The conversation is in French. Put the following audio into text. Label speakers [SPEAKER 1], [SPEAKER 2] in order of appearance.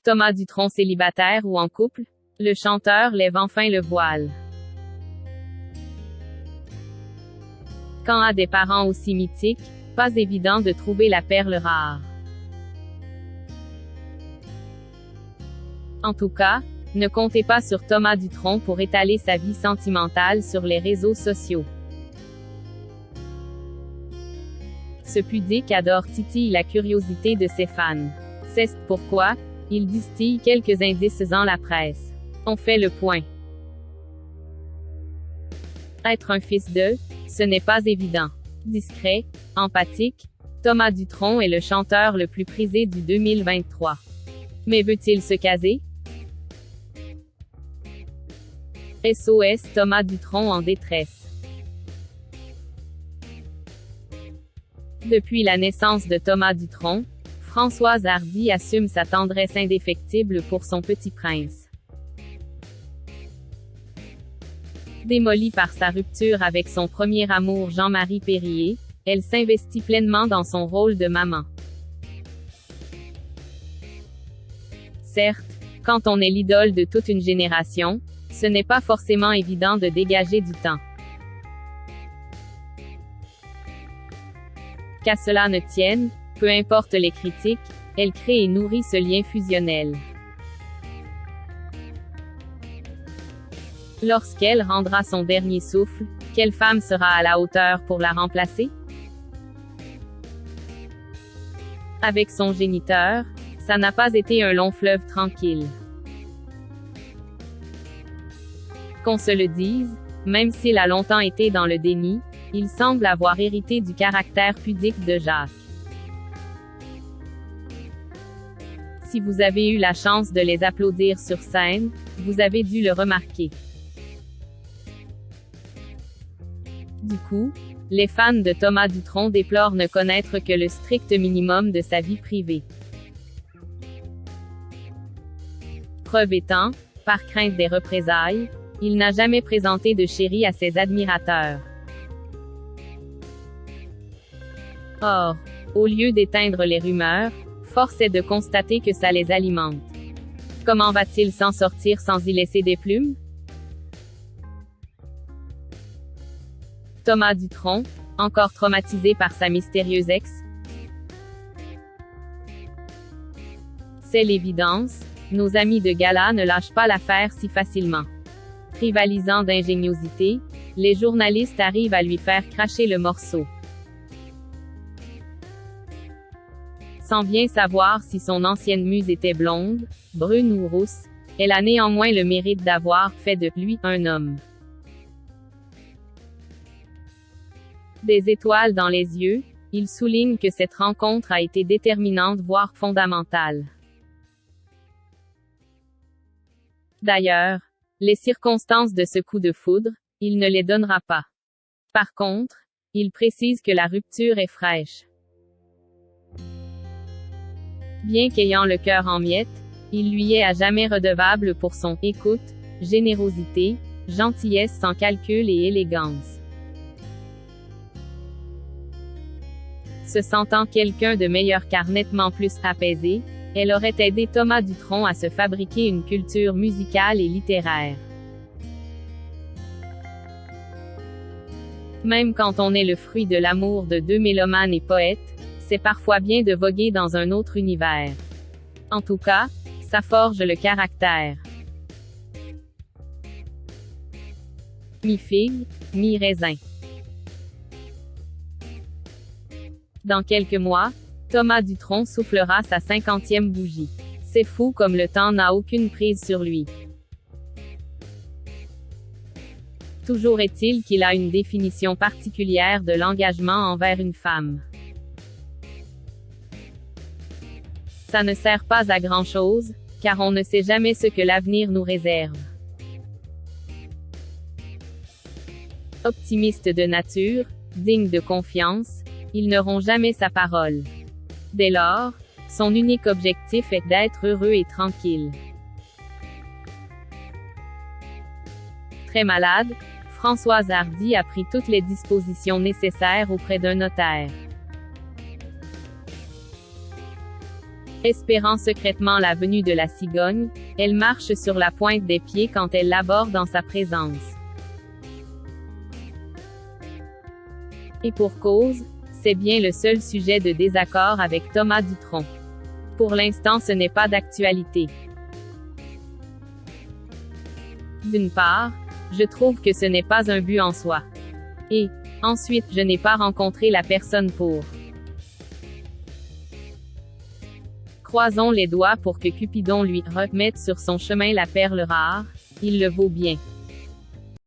[SPEAKER 1] Thomas Dutronc célibataire ou en couple? Le chanteur lève enfin le voile. Quand a des parents aussi mythiques, pas évident de trouver la perle rare. En tout cas, ne comptez pas sur Thomas Dutronc pour étaler sa vie sentimentale sur les réseaux sociaux. Ce pudique adore titille la curiosité de ses fans. C'est pourquoi il distille quelques indices dans la presse. On fait le point. Être un fils de, ce n'est pas évident. Discret, empathique, Thomas Dutronc est le chanteur le plus prisé du 2023. Mais veut-il se caser? SOS Thomas Dutronc en détresse. Depuis la naissance de Thomas Dutronc, Françoise Hardy assume sa tendresse indéfectible pour son petit prince. Démolie par sa rupture avec son premier amour Jean-Marie Perrier, elle s'investit pleinement dans son rôle de maman. Certes, quand on est l'idole de toute une génération, ce n'est pas forcément évident de dégager du temps. Qu'à cela ne tienne, peu importe les critiques, elle crée et nourrit ce lien fusionnel. Lorsqu'elle rendra son dernier souffle, quelle femme sera à la hauteur pour la remplacer? Avec son géniteur, ça n'a pas été un long fleuve tranquille. Qu'on se le dise, même s'il a longtemps été dans le déni, il semble avoir hérité du caractère pudique de Jacques. Si vous avez eu la chance de les applaudir sur scène, vous avez dû le remarquer. Du coup, les fans de Thomas Dutronc déplorent ne connaître que le strict minimum de sa vie privée. Preuve étant, par crainte des représailles, il n'a jamais présenté de chérie à ses admirateurs. Or, au lieu d'éteindre les rumeurs, force est de constater que ça les alimente. Comment va-t-il s'en sortir sans y laisser des plumes? Thomas Dutronc, encore traumatisé par sa mystérieuse ex? C'est l'évidence, nos amis de gala ne lâchent pas l'affaire si facilement. Rivalisant d'ingéniosité, les journalistes arrivent à lui faire cracher le morceau. Sans bien savoir si son ancienne muse était blonde, brune ou rousse, elle a néanmoins le mérite d'avoir fait de lui un homme. Des étoiles dans les yeux, il souligne que cette rencontre a été déterminante voire fondamentale. D'ailleurs, les circonstances de ce coup de foudre, il ne les donnera pas. Par contre, il précise que la rupture est fraîche. Bien qu'ayant le cœur en miettes, il lui est à jamais redevable pour son écoute, générosité, gentillesse sans calcul et élégance. Se sentant quelqu'un de meilleur car nettement plus apaisé, elle aurait aidé Thomas Dutronc à se fabriquer une culture musicale et littéraire. Même quand on est le fruit de l'amour de deux mélomanes et poètes, c'est parfois bien de voguer dans un autre univers. En tout cas, ça forge le caractère. Mi-figue, mi-raisin. Dans quelques mois, Thomas Dutronc soufflera sa 50e bougie. C'est fou comme le temps n'a aucune prise sur lui. Toujours est-il qu'il a une définition particulière de l'engagement envers une femme. Ça ne sert pas à grand-chose, car on ne sait jamais ce que l'avenir nous réserve. Optimiste de nature, digne de confiance, ils n'auront jamais sa parole. Dès lors, son unique objectif est d'être heureux et tranquille. Très malade, Françoise Hardy a pris toutes les dispositions nécessaires auprès d'un notaire. Espérant secrètement la venue de la cigogne, elle marche sur la pointe des pieds quand elle l'aborde en sa présence. Et pour cause, c'est bien le seul sujet de désaccord avec Thomas Dutronc. Pour l'instant, ce n'est pas d'actualité. D'une part, je trouve que ce n'est pas un but en soi. Et, ensuite, je n'ai pas rencontré la personne pour. Croisons les doigts pour que Cupidon lui remette sur son chemin la perle rare, il le vaut bien.